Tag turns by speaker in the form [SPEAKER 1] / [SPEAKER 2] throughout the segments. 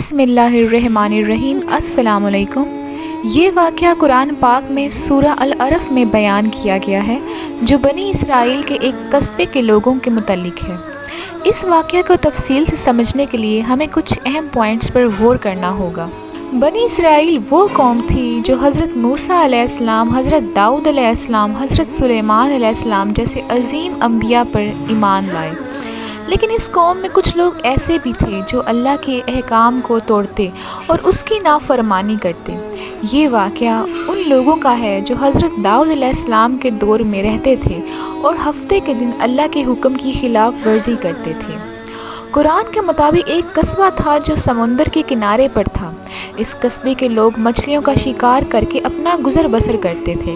[SPEAKER 1] بسم اللہ الرحمن الرحیم۔ السلام علیکم۔ یہ واقعہ قرآن پاک میں سورہ العرف میں بیان کیا گیا ہے جو بنی اسرائیل کے ایک قصبے کے لوگوں کے متعلق ہے۔ اس واقعہ کو تفصیل سے سمجھنے کے لیے ہمیں کچھ اہم پوائنٹس پر غور کرنا ہوگا۔ بنی اسرائیل وہ قوم تھی جو حضرت موسیٰ علیہ السلام، حضرت داؤد علیہ السلام، حضرت سلیمان علیہ السلام جیسے عظیم انبیاء پر ایمان لائے۔ لیکن اس قوم میں کچھ لوگ ایسے بھی تھے جو اللہ کے احکام کو توڑتے اور اس کی نافرمانی کرتے۔ یہ واقعہ ان لوگوں کا ہے جو حضرت داؤد علیہ السلام کے دور میں رہتے تھے اور ہفتے کے دن اللہ کے حکم کی خلاف ورزی کرتے تھے۔ قرآن کے مطابق ایک قصبہ تھا جو سمندر کے کنارے پر تھا۔ اس قصبے کے لوگ مچھلیوں کا شکار کر کے اپنا گزر بسر کرتے تھے۔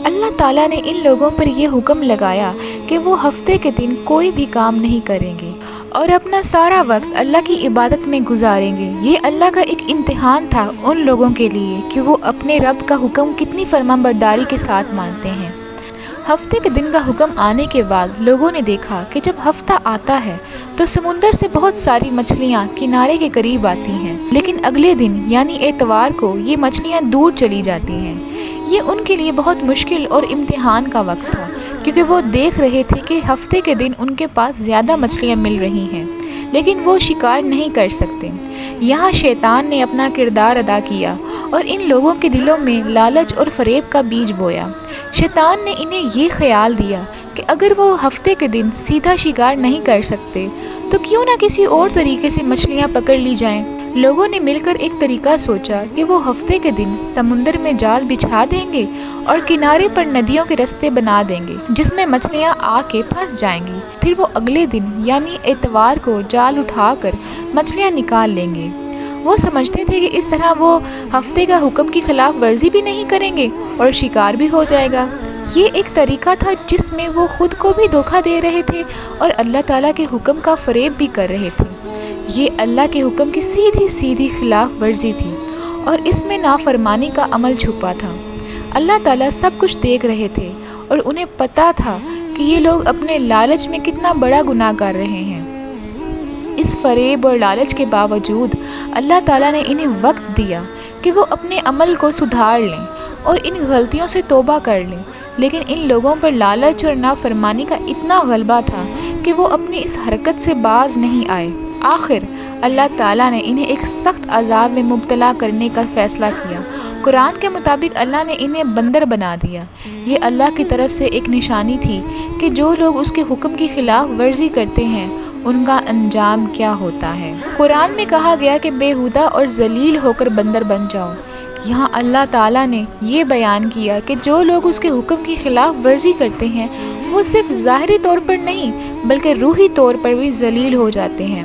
[SPEAKER 1] اللہ تعالیٰ نے ان لوگوں پر یہ حکم لگایا کہ وہ ہفتے کے دن کوئی بھی کام نہیں کریں گے اور اپنا سارا وقت اللہ کی عبادت میں گزاریں گے۔ یہ اللہ کا ایک امتحان تھا ان لوگوں کے لیے کہ وہ اپنے رب کا حکم کتنی فرمانبرداری کے ساتھ مانتے ہیں۔ ہفتے کے دن کا حکم آنے کے بعد لوگوں نے دیکھا کہ جب ہفتہ آتا ہے تو سمندر سے بہت ساری مچھلیاں کنارے کے قریب آتی ہیں، لیکن اگلے دن یعنی اتوار کو یہ مچھلیاں دور چلی جاتی ہیں۔ یہ ان کے لیے بہت مشکل اور امتحان کا وقت تھا، کیونکہ وہ دیکھ رہے تھے کہ ہفتے کے دن ان کے پاس زیادہ مچھلیاں مل رہی ہیں، لیکن وہ شکار نہیں کر سکتے۔ یہاں شیطان نے اپنا کردار ادا کیا اور ان لوگوں کے دلوں میں لالچ اور فریب کا بیج بویا۔ شیطان نے انہیں یہ خیال دیا کہ اگر وہ ہفتے کے دن سیدھا شکار نہیں کر سکتے تو کیوں نہ کسی اور طریقے سے مچھلیاں پکڑ لی جائیں۔ لوگوں نے مل کر ایک طریقہ سوچا کہ وہ ہفتے کے دن سمندر میں جال بچھا دیں گے اور کنارے پر ندیوں کے رستے بنا دیں گے جس میں مچھلیاں آ کے پھنس جائیں گی۔ پھر وہ اگلے دن یعنی اتوار کو جال اٹھا کر مچھلیاں نکال لیں گے۔ وہ سمجھتے تھے کہ اس طرح وہ ہفتے کا حکم کی خلاف ورزی بھی نہیں کریں گے اور شکار بھی ہو جائے گا۔ یہ ایک طریقہ تھا جس میں وہ خود کو بھی دھوکہ دے رہے تھے اور اللہ تعالیٰ کے حکم کا فریب بھی کر رہے تھے۔ یہ اللہ کے حکم کی سیدھی خلاف ورزی تھی اور اس میں نافرمانی کا عمل چھپا تھا۔ اللہ تعالیٰ سب کچھ دیکھ رہے تھے اور انہیں پتہ تھا کہ یہ لوگ اپنے لالچ میں کتنا بڑا گناہ کر رہے ہیں۔ اس فریب اور لالچ کے باوجود اللہ تعالیٰ نے انہیں وقت دیا کہ وہ اپنے عمل کو سدھار لیں اور ان غلطیوں سے توبہ کر لیں، لیکن ان لوگوں پر لالچ اور نافرمانی کا اتنا غلبہ تھا کہ وہ اپنی اس حرکت سے باز نہیں آئے۔ آخر اللہ تعالیٰ نے انہیں ایک سخت عذاب میں مبتلا کرنے کا فیصلہ کیا۔ قرآن کے مطابق اللہ نے انہیں بندر بنا دیا۔ یہ اللہ کی طرف سے ایک نشانی تھی کہ جو لوگ اس کے حکم کی خلاف ورزی کرتے ہیں ان کا انجام کیا ہوتا ہے۔ قرآن میں کہا گیا کہ بےہودہ اور ذلیل ہو کر بندر بن جاؤ۔ یہاں اللہ تعالیٰ نے یہ بیان کیا کہ جو لوگ اس کے حکم کی خلاف ورزی کرتے ہیں وہ صرف ظاہری طور پر نہیں بلکہ روحی طور پر بھی ذلیل ہو جاتے ہیں۔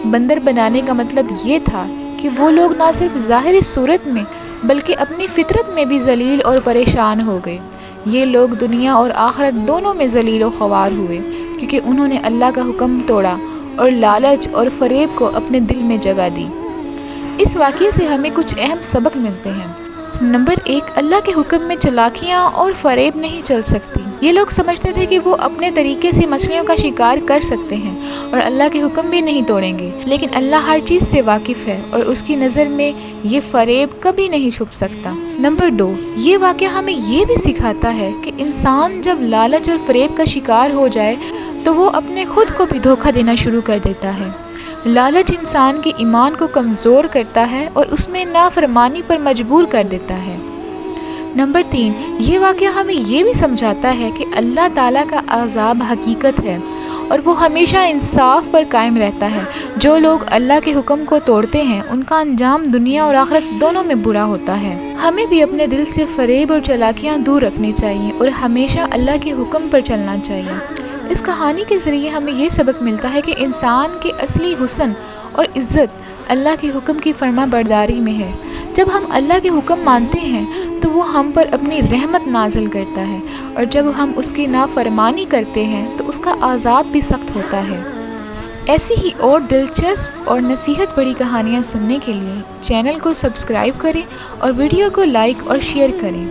[SPEAKER 1] بندر بنانے کا مطلب یہ تھا کہ وہ لوگ نہ صرف ظاہری صورت میں بلکہ اپنی فطرت میں بھی ذلیل اور پریشان ہو گئے۔ یہ لوگ دنیا اور آخرت دونوں میں ذلیل و خوار ہوئے کیونکہ انہوں نے اللہ کا حکم توڑا اور لالچ اور فریب کو اپنے دل میں جگہ دی۔ اس واقعے سے ہمیں کچھ اہم سبق ملتے ہیں۔ نمبر 1، اللہ کے حکم میں چالاکیاں اور فریب نہیں چل سکتی۔ یہ لوگ سمجھتے تھے کہ وہ اپنے طریقے سے مچھلیوں کا شکار کر سکتے ہیں اور اللہ کے حکم بھی نہیں توڑیں گے، لیکن اللہ ہر چیز سے واقف ہے اور اس کی نظر میں یہ فریب کبھی نہیں چھپ سکتا۔ نمبر 2، یہ واقعہ ہمیں یہ بھی سکھاتا ہے کہ انسان جب لالچ اور فریب کا شکار ہو جائے تو وہ اپنے خود کو بھی دھوکہ دینا شروع کر دیتا ہے۔ لالچ انسان کے ایمان کو کمزور کرتا ہے اور اس میں نافرمانی پر مجبور کر دیتا ہے۔ نمبر 3، یہ واقعہ ہمیں یہ بھی سمجھاتا ہے کہ اللہ تعالیٰ کا عذاب حقیقت ہے اور وہ ہمیشہ انصاف پر قائم رہتا ہے۔ جو لوگ اللہ کے حکم کو توڑتے ہیں ان کا انجام دنیا اور آخرت دونوں میں برا ہوتا ہے۔ ہمیں بھی اپنے دل سے فریب اور چالاکیاں دور رکھنی چاہیے اور ہمیشہ اللہ کے حکم پر چلنا چاہیے۔ اس کہانی کے ذریعے ہمیں یہ سبق ملتا ہے کہ انسان کے اصلی حسن اور عزت اللہ کے حکم کی فرما برداری میں ہے۔ جب ہم اللہ کے حکم مانتے ہیں تو وہ ہم پر اپنی رحمت نازل کرتا ہے اور جب ہم اس کی نافرمانی کرتے ہیں تو اس کا عذاب بھی سخت ہوتا ہے۔ ایسی ہی اور دلچسپ اور نصیحت بڑی کہانیاں سننے کے لیے چینل کو سبسکرائب کریں اور ویڈیو کو لائک اور شیئر کریں۔